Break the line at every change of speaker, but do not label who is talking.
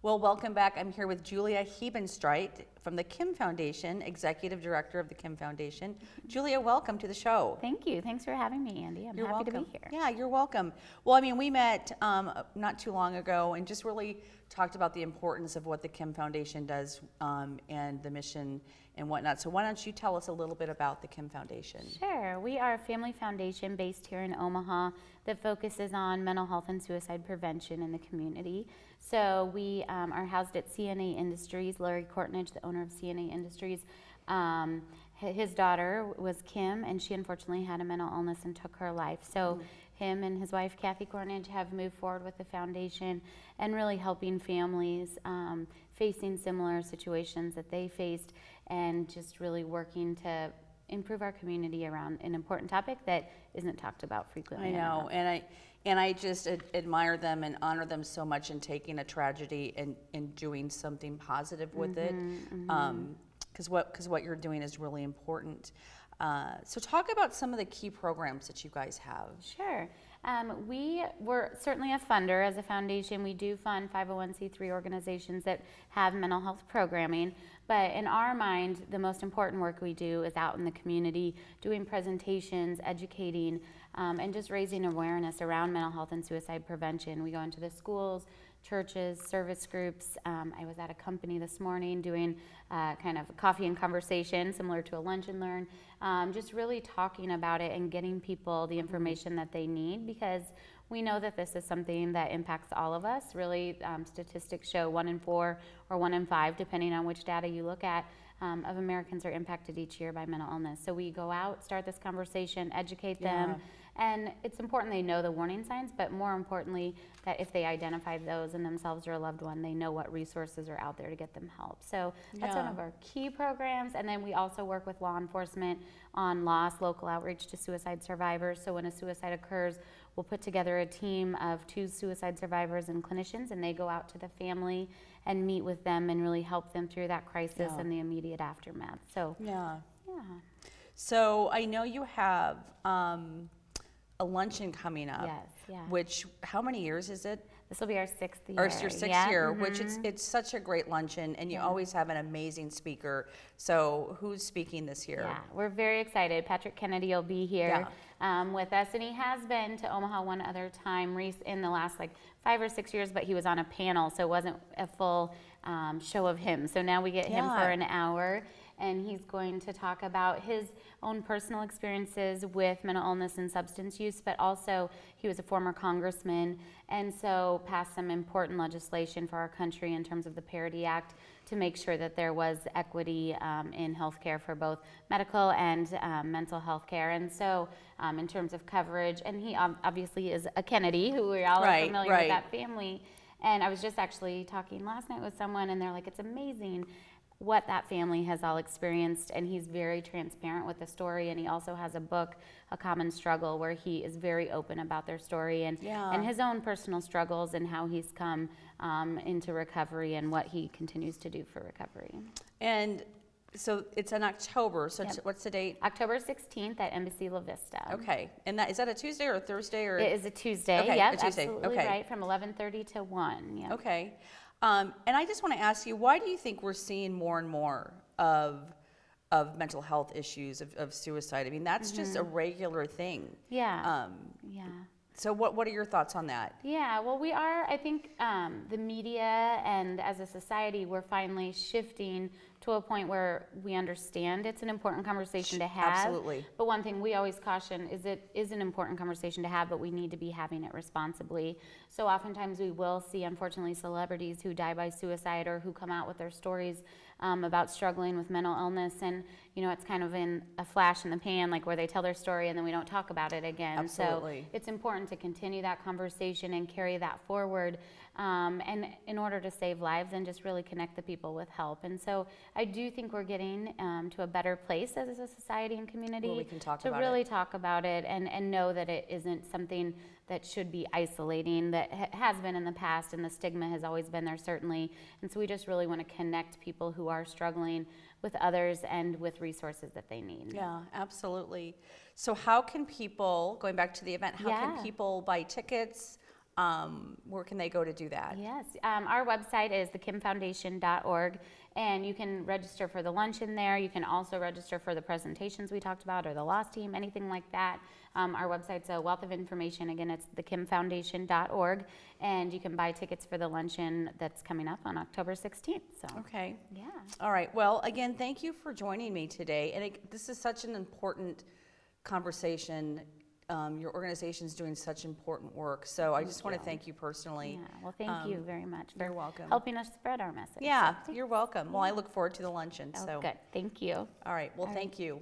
Well, welcome back. I'm here with Julia Hebenstreit from the Kim Foundation, Executive Director of the Kim Foundation. Julia, welcome to the show.
Thank you. Thanks for having me, Andy. I'm happy to be here.
Yeah, you're welcome. Well, I mean, we met not too long ago and just really talked about the importance of what the Kim Foundation does and the mission and whatnot. So why don't you tell us a little bit about the Kim Foundation?
Sure. We are a family foundation based here in Omaha that focuses on mental health and suicide prevention in the community. So we are housed at CNA Industries. Larry Courtnidge, the owner of CNA Industries, his daughter was Kim, and she unfortunately had a mental illness and took her life. So him and his wife, Kathy Courtnidge, have moved forward with the foundation and really helping families facing similar situations that they faced, and just really working to improve our community around an important topic that isn't talked about frequently.
I know, and I just admire them and honor them so much in taking a tragedy and doing something positive with it, because what you're doing is really important. So talk about some of the key programs that you guys have.
Sure. We're certainly a funder as a foundation. We do fund 501c3 organizations that have mental health programming, but in our mind, the most important work we do is out in the community, doing presentations, educating, and just raising awareness around mental health and suicide prevention. We go into the schools, churches, service groups. I was at a company this morning doing kind of a coffee and conversation similar to a lunch and learn, just really talking about it and getting people the information that they need, because we know that this is something that impacts all of us. Really, statistics show 1 in 4 or 1 in 5, depending on which data you look at, of Americans are impacted each year by mental illness. So we go out, start this conversation, educate them, and it's important they know the warning signs, but more importantly, that if they identify those in themselves or a loved one, they know what resources are out there to get them help. So that's one of our key programs. And then we also work with law enforcement on loss, local outreach to suicide survivors. So when a suicide occurs, we'll put together a team of 2 suicide survivors and clinicians, and they go out to the family and meet with them and really help them through that crisis and the immediate aftermath. So
So I know you have a luncheon coming up.
Yes,
Which, how many years is it?
This will be our 6th year.
Or it's your 6th year, which it's such a great luncheon, and you always have an amazing speaker. So who's speaking this year?
Yeah, we're very excited. Patrick Kennedy will be here with us, and he has been to Omaha one other time in the last 5 or 6 years, but he was on a panel, so it wasn't a full show of him. So now we get him for an hour, and he's going to talk about his own personal experiences with mental illness and substance use, but also he was a former congressman, and so passed some important legislation for our country in terms of the Parity Act to make sure that there was equity in healthcare for both medical and mental health care. And so in terms of coverage, and he obviously is a Kennedy, who we all are familiar with that family. And I was just actually talking last night with someone, and they're like, it's amazing what that family has all experienced, and he's very transparent with the story. And he also has a book, A Common Struggle, where he is very open about their story and his own personal struggles and how he's come into recovery and what he continues to do for recovery.
And so it's in October, so what's the date?
October 16th at Embassy La Vista.
Okay, and is that a Tuesday or a Thursday? Or?
It is a Tuesday,
a Tuesday.
Absolutely right, from 11:30 to 1.
Okay. And I just want to ask you, why do you think we're seeing more and more of mental health issues, of suicide? I mean, that's just a regular thing. So what are your thoughts on that?
Yeah, well, we are, I think the media and as a society, we're finally shifting to a point where we understand it's an important conversation to have.
Absolutely.
But one thing we always caution is it is an important conversation to have, but we need to be having it responsibly. So oftentimes we will see, unfortunately, celebrities who die by suicide or who come out with their stories about struggling with mental illness, and it's kind of in a flash in the pan, like where they tell their story and then we don't talk about it again.
Absolutely.
So it's important to continue that conversation and carry that forward, and in order to save lives and just really connect the people with help. And so I do think we're getting to a better place as a society and community
we can talk
to
about
really talk about it and know that it isn't something that should be isolating, that has been in the past, and the stigma has always been there, certainly. And so we just really want to connect people who are struggling with others and with resources that they need.
Yeah, absolutely. So how can people, going back to the event, how can people buy tickets? where can they go to do that?
Yes, our website is thekimfoundation.org, and you can register for the luncheon there. You can also register for the presentations we talked about or the Lost Team, anything like that. Our website's a wealth of information. Again, it's thekimfoundation.org, and you can buy tickets for the luncheon that's coming up on October 16th. So,
Okay.
yeah.
All right. Well, again, thank you for joining me today. And this is such an important conversation. Your organization's doing such important work. So I just want to thank you personally.
Yeah, well, thank you very much for
You're welcome.
helping us spread our message.
Yeah,
So,
you're welcome. Well, I look forward to the luncheon.
oh,
So,
good. Thank you.
all right. Well, thank you.